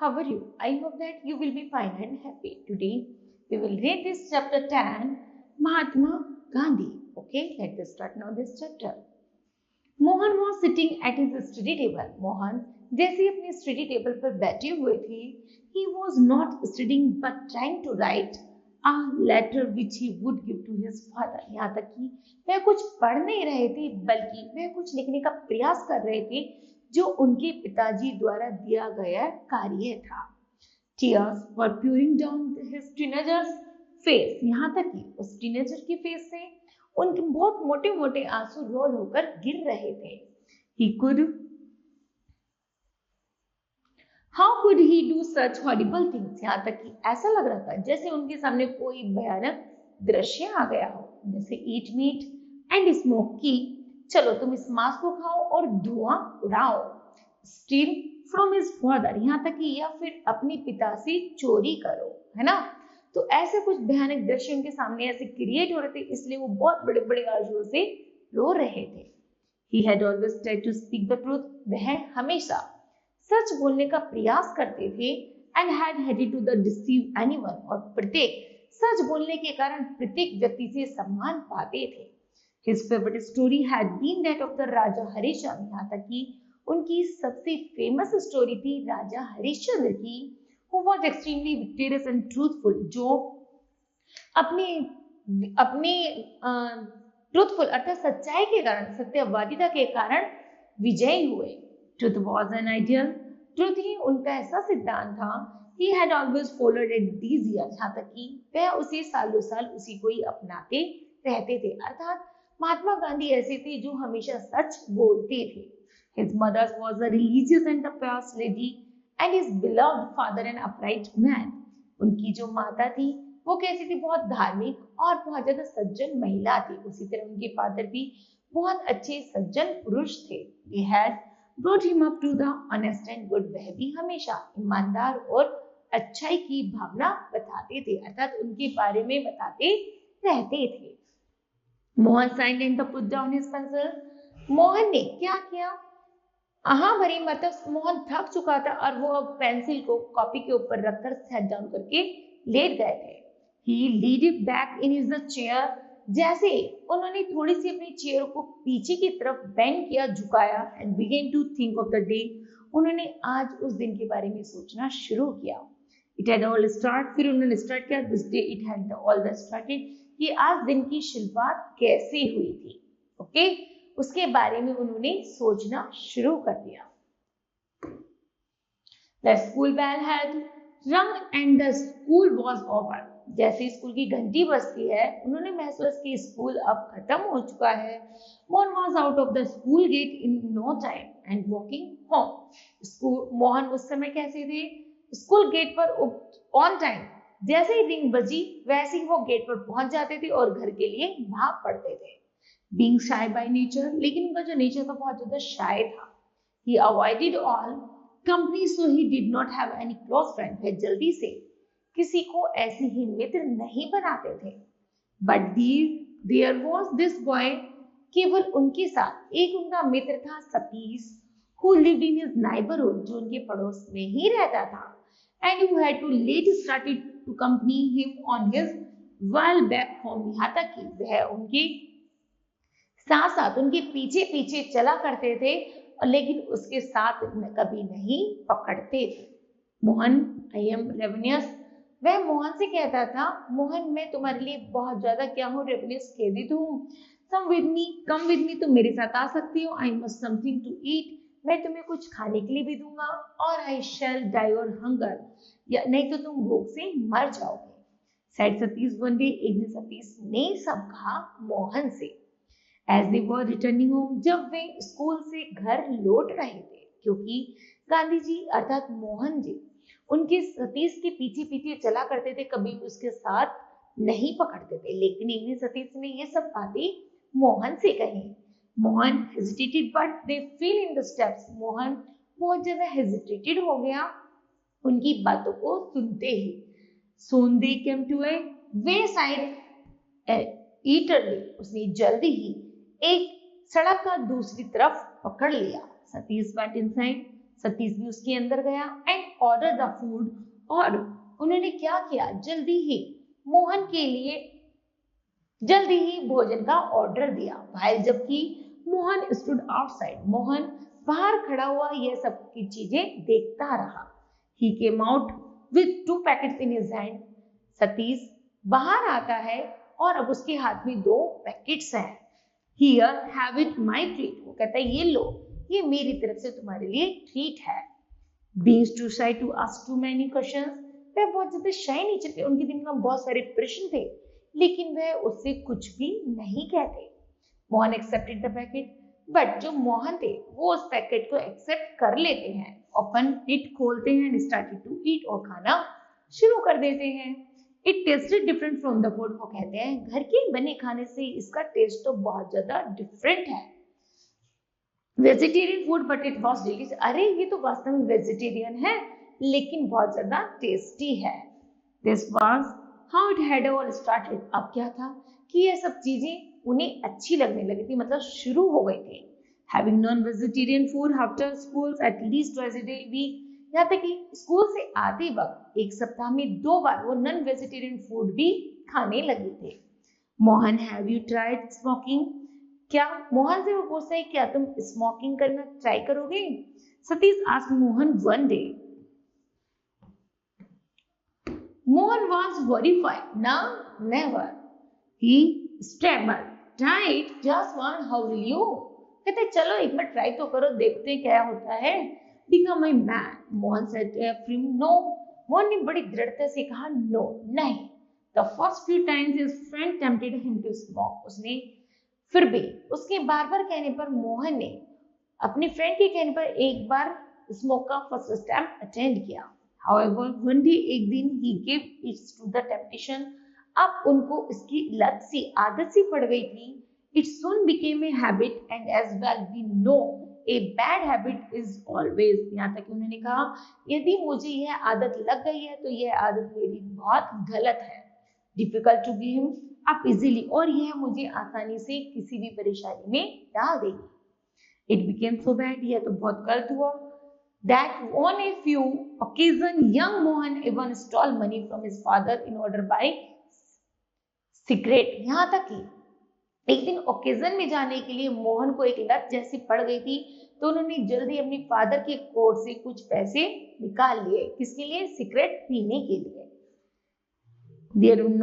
how are you? I hope that you will be fine and happy. Today we will read this chapter 10, Mahatma Gandhi. Okay, let us start now this chapter. Mohan was sitting at his study table. Mohan जैसे अपने study table पर बैठे हुए थे, he was not studying but trying to write a letter which he would give to his father. यहाँ तक कि वह कुछ पढ़ नहीं रहे थे, बल्कि वह कुछ लिखने का प्रयास कर रहे थे जो उनके पिताजी द्वारा दिया गया कार्य था. Tears were pouring down his teenager's face. यहाँ तक कि उस टीनेजर के फेस से उनके बहुत मोटे मोटे आंसू रोल होकर गिर रहे थे. How could he do such horrible things? यहाँ तक कि ऐसा लग रहा था जैसे उनके सामने कोई भयानक दृश्य आ गया हो, जैसे eat meat and smoke की, चलो तुम इस मांस को खाओ और धुआं उड़ाओ. Steal from his father, यहाँ तक कि या फिर अपने पिता से चोरी करो, है ना. तो ऐसे कुछ भयानक दृश्य उनके सामने ऐसे क्रिएट हो रहे थे, इसलिए वो बहुत बड़े बड़े आंसुओं से रो रहे थे. He had always tried to speak the truth. वह हमेशा सच बोलने का प्रयास करते थे. And had hated to the deceive anyone, और प्रत्येक सच बोलने के कारण प्रत्येक व्यक्ति से सम्मान पाते थे. His favorite story had been that of the राजा हरिश्चंद्र. यहाँ तक कि उनकी सबसे फेमस स्टोरी थी राजा हरिश्चंद्र की, who was extremely victorious and truthful, जो अपने ट्रूथफुल अर्थात सच्चाई के कारण, सत्यवादिता के कारण विजयी हुए. Truth was an ideal, truth ही उनका ऐसा सिद्धांत था. He had always followed it these years, यहाँ तक कि वह उसे सालों साल उसी को ही अपनाते रहते थे. अर्थात महात्मा गांधी ऐसे थे जो हमेशा सच बोलते थे. His mother was a religious and a pious lady, and his beloved father an upright man. उनकी जो माता थी वो कैसी थी, बहुत धार्मिक और बहुत ज्यादा सज्जन महिला थी. उसी तरह उनके फादर भी बहुत अच्छे सज्जन पुरुष थे. They had brought him up to the honest and good. वह भी हमेशा ईमानदार और अच्छाई की भावना बताते थे, अर्थात उनके बारे में बताते रहते थे. Mohan signed and put down his pencil. Mohan ने क्या किया, हाँ भरी, मतलब मोहन थक चुका था और वो अब पेंसिल को कॉपी के ऊपर रखकर सेट डाउन करके लेट गए थे. He leaned back in his chair. जैसे उन्होंने थोड़ी सी अपनी चेयर को पीछे की तरफ बेंड किया, झुकाया, and began to think of the day. उन्होंने आज उस दिन के बारे में सोचना शुरू किया. It had all start, फिर उन्होंने स्टार्ट किया. This day it had all the started, कि आज दिन की शुरुआत कैसे हुई थी. ओके, उसके बारे में उन्होंने सोचना शुरू कर दिया. The school bell had rung and the school was over. जैसे स्कूल की घंटी बजती है, उन्होंने महसूस कि स्कूल अब खत्म हो चुका है. Mohan was out of the school gate in no time and walking home. Mohan उस समय कैसे थे, स्कूल गेट पर ऑन टाइम, जैसे ही रिंग बजी वैसे ही वो गेट पर पहुंच जाते थे और घर के लिए भाग पड़ते थे. Being shy by nature, लेकिन उनका जो नेचर था बहुत ज्यादा शाय था. He avoided all company, so he did not have any close friend. वह जल्दी से किसी को ऐसे ही मित्र नहीं बनाते थे. But there was this boy, केवल उनके साथ एक उनका मित्र था Satish, who lived in his neighborhood, जो उनके पड़ोस में ही रहता था, and who had to late started to accompany him on his while back home. यहाँ तक कि वह उनके साथ साथ उनके पीछे पीछे चला करते थे, लेकिन उसके साथ कभी नहीं पकड़ते थे. मोहन, आई एम रेवेनियस, वह मोहन से कहता था, मोहन मैं तुम्हारे लिए बहुत ज्यादा क्या हूँ, रेवेनियस खेदित हूँ. कम विद मी, तुम मेरे साथ आ सकती हो. I must something to eat, मैं तुम्हें कुछ खाने के लिए भी दूंगा. और आई शैल डाई और हंगर, या नहीं तो तुम भूख से मर जाओगे. सेड सतीश वन डे, एक दिन सतीश ने सब कहा मोहन से. As they were returning home, जब वे स्कूल से घर लौट रहे थे, क्योंकि गांधी जी अर्थात मोहन जी उनके सतीश के पीछे पीछे चला करते थे, कभी उसके साथ नहीं पकड़ते थे. लेकिन एक दिन सतीश ने ये सब बातें मोहन से कही. Mohan hesitated but they fell in the steps. Mohan बहुत ज्यादा hesitated हो गया उनकी बातों को सुनते ही. Soon they came to a wayside eatery. उसने जल्दी ही एक सड़क का दूसरी तरफ पकड़ लिया. सतीश went inside, सतीश भी उसके अंदर गया. एंड ordered the food, और उन्होंने क्या किया, जल्दी ही मोहन के लिए जल्दी ही भोजन का ऑर्डर दिया। भाई जबकि मोहन स्टूड आउटसाइड, मोहन बाहर खड़ा हुआ यह सब की चीजें देखता रहा। He came out with 2 packets in his hand, Satish बाहर आता है और अब उसके हाथ में 2 पैकेट्स हैं। Here have it my treat, वो कहता है ये लो, ये मेरी तरफ से तुम्हारे लिए ट्रीट है। Being too shy to ask too many questions, वह बहुत ज्यादा शाय नेचर के, उनके दिमाग में बहुत सारे प्रश्न थे लेकिन वह उससे कुछ भी नहीं कहते। Mohan accepted the packet, but जो मोहन थे वो उस पैकेट को एक्सेप्ट कर लेते हैं, ओपन इट खोलते हैं एंड स्टार्टेड टू ईट, और खाना शुरू कर देते हैं। It tested different from the food, वो कहते हैं घर के बने खाने से इसका टेस्ट तो बहुत ज्यादा डिफरेंट है। Vegetarian food but it was delicious, अरे ये तो वास्तव में वेजिटेरियन है लेकिन बहुत ज्यादा टेस्टी है। This was how it had all started, अब क्या था कि ये सब चीजें उन्हें अच्छी लगने लगी थी, मतलब शुरू हो गई थी। Having non vegetarian food after school at least twice a day week, यहाँ तक कि स्कूल से आते वक्त एक सप्ताह में 2 बार वो नॉन वेजिटेरियन फूड भी खाने लगे थे। Mohan have you tried smoking, क्या मोहन से वो पूछता है क्या तुम स्मोकिंग करना ट्राई करोगे? Satish asked Mohan one day. Mohan was horrified. No, never. He stammered. Try it, just one. How will you? कहते चलो एक बार ट्राई तो करो, देखते क्या होता है। Become a man. Mohan said no. Mohan ने बड़ी दृढ़ता से कहा no, नहीं। The first few times his friend tempted him to smoke. उसने फिर भी उसके बार-बार कहने पर मोहन ने अपने फ्रेंड के कहने पर एक बार स्मोक का फर्स्ट स्टेप अटेंड किया। However, one day एक दिन he gave it to the temptation. अब उनको इसकी लत सी आदत सी पड़ गई थी। It soon became a habit, and as well we know a bad habit is always. यहाँ तक उन्होंने कहा यदि मुझे यह आदत लग गई है तो यह आदत मेरी बहुत गलत है। Difficult to give him up easily, और यह मुझे आसानी से किसी भी परेशानी में डाल देगी। It became so bad, यह तो बहुत गलत हुआ। That on a few occasions, young Mohan even stole money from his father in order by secret. यहाँ तक कि एक दिन ओकेजन में जाने के लिए मोहन को एक लत जैसी पड़ गई थी तो उन्होंने जल्दी अपने फादर के कोट से कुछ पैसे निकाल लिए, किसके लिए? सीक्रेट पीने के लिए। There were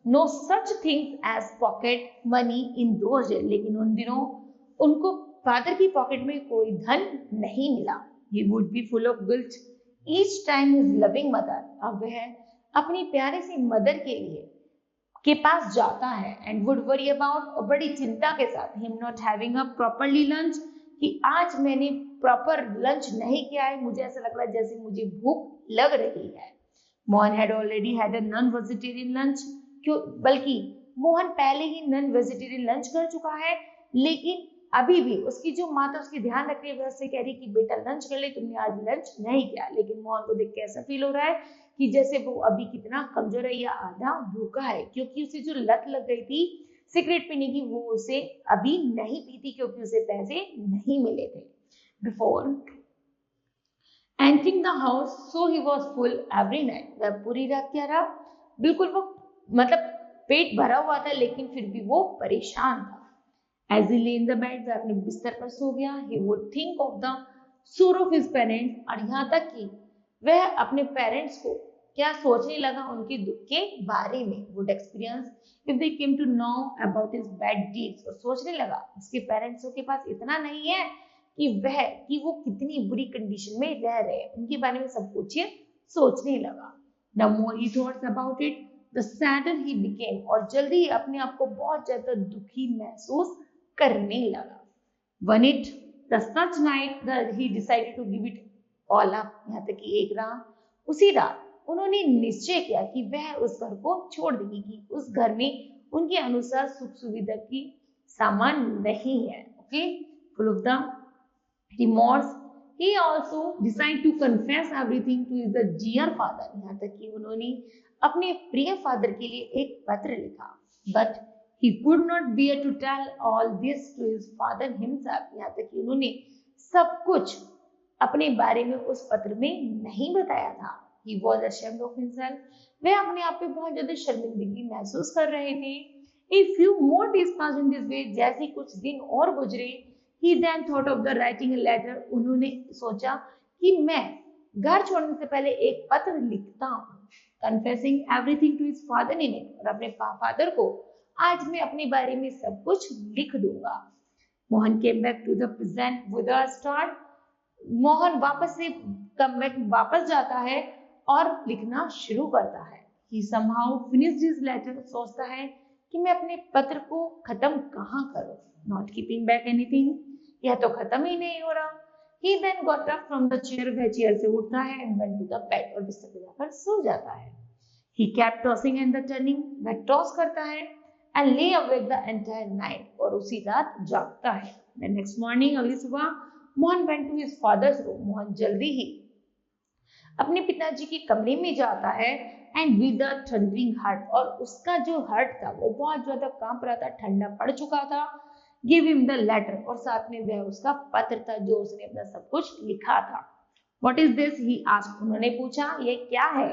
no such things as pocket money in those days, लेकिन उन दिनों उनको फादर की पॉकेट में कोई धन नहीं मिला। He would be full of guilt each time his loving mother, अब वह अपनी प्यारे सी मदर के पास जाता है, and would worry about, और बड़ी चिंता के साथ, him not having a properly lunch, कि आज मैंने प्रॉपर लंच नहीं किया है, मुझे ऐसा लग रहा है जैसे मुझे भूख लग रही है। Mohan had already had a non-vegetarian lunch, क्यों, बल्कि मोहन पहले ही नॉन वेजिटेरियन लंच कर चुका है, लेकिन अभी भी उसकी जो माता उसकी ध्यान रख रही है, वह उससे कह रही कि बेटा लंच कर ले, तुमने आज लंच नहीं किया। लेकिन मोहन को देख के ऐसा फील हो रहा है कि जैसे वो अभी कितना कमजोर है या आधा भूखा है, क्योंकि उसे जो लत लग गई थी सिगरेट पीने की वो उसे अभी नहीं पीती क्योंकि उसे पैसे नहीं मिले थे। Before entering the house so he was full every night, वह पूरी रात क्या रहा, बिल्कुल वो मतलब पेट भरा हुआ था लेकिन फिर भी वो परेशान था। As he lay in the bed, वह अपने बिस्तर पर सो गया। He would think of the sorrow of his parents, और यहाँ तक कि वह अपने पेरेंट्स को क्या सोचने लगा, उनके दुख के बारे में। Would experience if they came to know about his bad deeds, और सोचने लगा उसके पेरेंट्स के पास इतना नहीं है कि वो कितनी बुरी कंडीशन में रह रहे हैं, उनके बारे में सब कुछ सोचने लगा। The more he thought about it, the sadder he became, और जल्दी ही अपने आप को बहुत ज्यादा दुखी महसूस करने लगा। One it the such night that he decided to give it all up, यहाँ तक कि एक रात उसी रात उन्होंने निश्चय किया कि वह उस घर को छोड़ देगी, कि उस घर में उनके अनुसार सुख सुविधा की सामान नहीं है। Okay, full of the remorse, he also decided to confess everything to his dear father, यहाँ तक कि उन्होंने अपने प्रिय फादर के लिए एक पत्र लिखा। But he could not bear to tell all this to his father himself, यहाँ तक कि उन्होंने सब कुछ अपने बारे में उस पत्र में नहीं बताया था। He was ashamed of himself. वह अपने आप पे बहुत ज्यादा शर्मिंदगी महसूस कर रहे थे। A few more days passed in this way. जैसे कुछ दिन और गुजरे, he then thought of the writing a letter. उन्होंने सोचा कि मैं घर छोड़ने से पहले एक पत्र लिखता हूँ, confessing everything to his father in it. और अपने फादर को आज मैं अपने बारे में सब कुछ लिख दूंगा। Mohan came back to the present with a start. Mohan वापस से कमबैक वापस जाता है और लिखना शुरू करता है। He somehow finished his letter. सोचता है कि मैं अपने पत्र को खत्म कहाँ करूँ, not keeping back anything. यह तो खत्म ही नहीं हो रहा। He then got up from the chair. वह चेयर से उठता है and went to the bed. और बिस्तर पे जाकर सो जाता है। He kept tossing and turning. वह टॉस करता है and lay awake the entire night. और उसी रात जागता है। The next morning, अगली सुबह Mohan went to his father's room. Mohan जल्दी ही अपने पिताजी के कमरे में जाता है and with a thundering heart. और उसका जो हार्ट था वो बहुत ज्यादा कांप रहा था, ठंडा पड़ चुका था। Give him the letter. और साथ में वह उसका पत्र था जो उसने अपना सब कुछ लिखा था। What is this? He asked. उन्होंने पूछा ये क्या है?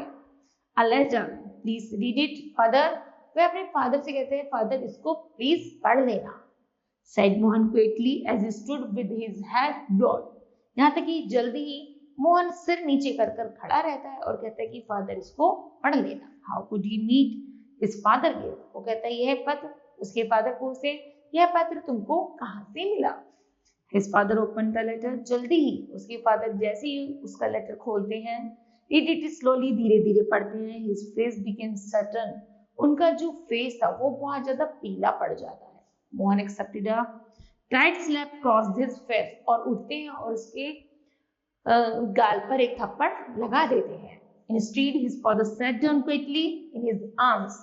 A letter. Please read it, father. वह अपने फादर से कहते हैं फादर इसको प्लीज पढ़ लेना। Said Mohan quickly as he stood with his head bowed. यहाँ तक कि जल्दी ही मोहन सिर नीचे कर कर खड़ा रहता है और कहता है कि फादर इसको पढ़ लेना। How could he meet his father here? वो कहता है यह पत्र उसके फादर को उसे यह पत्र तुमको कहाँ से मिला? His father opened the letter. जल्दी ही उसके फादर जैसे ही उसका लेटर खोलते हैं, read it slowly, धीरे धीरे पढ़ते हैं। His face became certain. उनका जो फेस था वो बहुत ज्यादा पीला पड़ जाता है। Mohan accepted a tight slap crossed his face. और उठते हैं और उसके गाल पर एक थप्पड़ लगा देते हैं। Instead, his father sat down quickly in his arms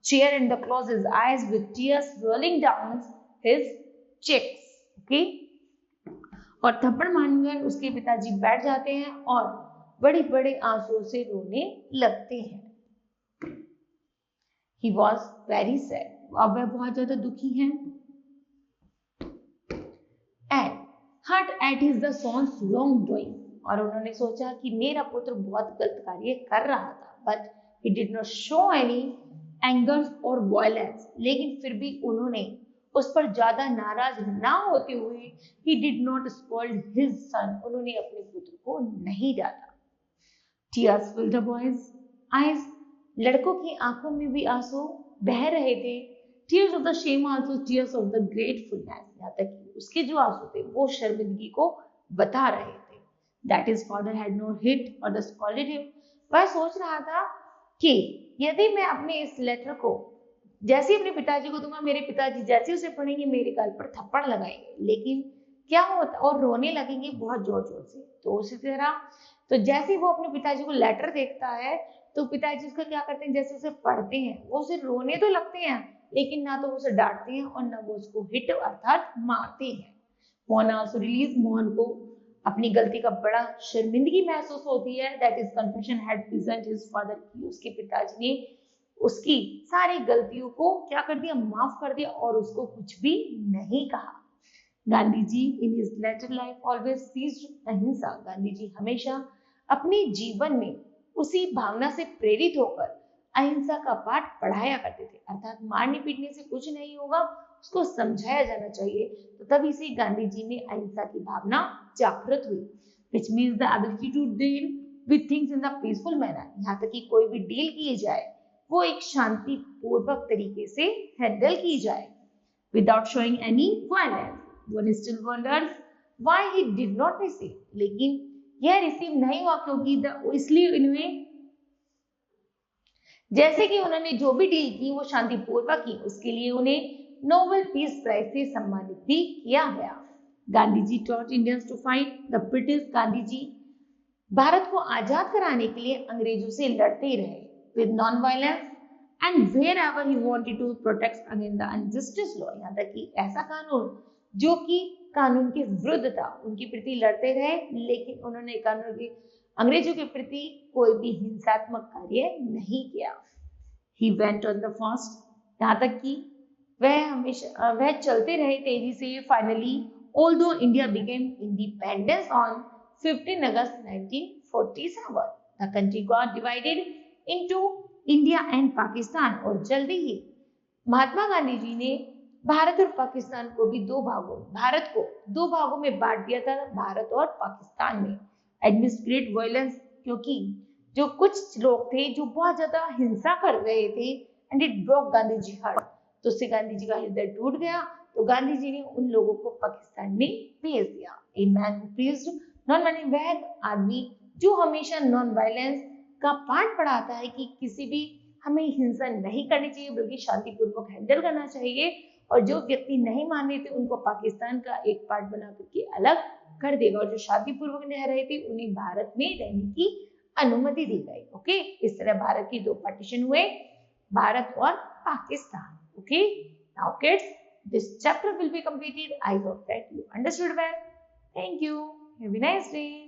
chair and closed his eyes with tears rolling down his cheeks. Okay? और थप्पड़ मारकर उसके पिताजी बैठ जाते हैं और बड़े बड़े आंसुओं से रोने लगते हैं। He was very sad. अब वह बहुत ज्यादा दुखी हैं। And hurt at his the son's wrongdoing. और उन्होंने सोचा कि मेरा पुत्र बहुत गलत कार्य कर रहा था। But he did not show any anger or violence. लेकिन फिर भी उन्होंने उस पर ज्यादा नाराज ना होते हुए he did not scold his son. उन्होंने अपने पुत्र को नहीं डांटा। Tears filled the boy's eyes. लड़कों की आंखों में भी आंसू बह रहे थे। Tears of the shame also tears of the gratefulness. यहाँ तक कि उसके जो आंसू थे वो शर्मिंदगी को बता रहे थे। That his father had no hit or the scolded him. वह सोच रहा था कि यदि मैं अपने इस लेटर को जैसे ही अपने पिताजी को दूंगा, मेरे पिताजी जैसे उसे पढ़ेंगे मेरे गाल पर थप्पड़ लगाएंगे, लेकिन क्या होता और रोने लगेंगे बहुत जोर जोर से। तो उसी तरह तो जैसे वो अपने पिताजी को लेटर देखता है तो पिताजी उसका क्या करते हैं, जैसे उसे पढ़ते हैं वो उसे रोने तो लगते हैं लेकिन ना तो उसे डांटते हैं और ना वो उसको हिट अर्थात मारते हैं। Mohan also release. मोहन को अपनी गलती का बड़ा शर्मिंदगी महसूस होती है। That is confession had present his father की उसके पिताजी ने उसकी सारी गलतियों को क्या कर दिया, माफ कर दिया और उसको कुछ भी नहीं कहा। Gandhi ji in his later life always seized ahimsa. Gandhi जी हमेशा अपने जीवन में उसी भावना से प्रेरित होकर अहिंसा का पाठ पढ़ाया करते थे, अर्थात मारने पीटने से कुछ नहीं होगा, उसको समझाया जाना चाहिए। तो तभी से गांधी जी में अहिंसा की भावना जागृत हुई, which means the ability to deal with things in a peaceful manner. यहाँ तक कि कोई भी डील की जाए वो एक शांति पूर्वक तरीके से हैंडल की जाए without showing any violence. One still wonders why he did not receive. लेकिन यह रिसीव नहीं हुआ क्योंकि इसलिए इन्हें जैसे कि उन्होंने जो भी डील की वो शांतिपूर्वक की, उसके लिए उन्हें नोबेल पीस प्राइज से सम्मानित भी किया गया। Gandhi ji taught Indians to fight the British. Gandhi ji Bharat को आजाद कराने के लिए अंग्रेजों से लड़ते रहे with non violence and wherever he wanted to protect against the injustice law. यहाँ तक कि ऐसा कानून जो कि कानून के विरुद्ध था उनके प्रति लड़ते रहे, लेकिन उन्होंने कानून के अंग्रेजों के प्रति कोई भी हिंसात्मक कार्य नहीं किया। He went on the fast. यहाँ तक कि वह चलते रहे तेजी से। Finally although India became independence on 15 August 1947. The country got divided into India and Pakistan और जल्दी ही महात्मा गांधी जी ने भारत और पाकिस्तान को भी भारत को दो भागों में बांट दिया था, भारत और पाकिस्तान में। एडमिनिस्ट्रेटिव वायलेंस, क्योंकि जो कुछ लोग थे जो बहुत ज्यादा हिंसा कर रहे थे, and it broke Gandhi ji heart, तो उससे गांधी जी का हृदय टूट गया, तो गांधी जी ने उन लोगों को पाकिस्तान में भेज दिया। A man who preached non violence, वह आदमी जो हमेशा नॉन वायलेंस का पाठ पढ़ाता है कि किसी भी हमें हिंसा नहीं करनी चाहिए बल्कि शांतिपूर्वक हैंडल करना चाहिए, और जो व्यक्ति नहीं माने थे उनको पाकिस्तान का एक पार्ट बना करके अलग कर देगा, और जो शांतिपूर्वक रह रहे थे उन्हें भारत में रहने की अनुमति दी गई। ओके, इस तरह भारत की दो पार्टीशन हुए, भारत और Pakistan. Okay, now kids, this chapter will be completed. I hope that you understood well. Thank you. Have a nice day.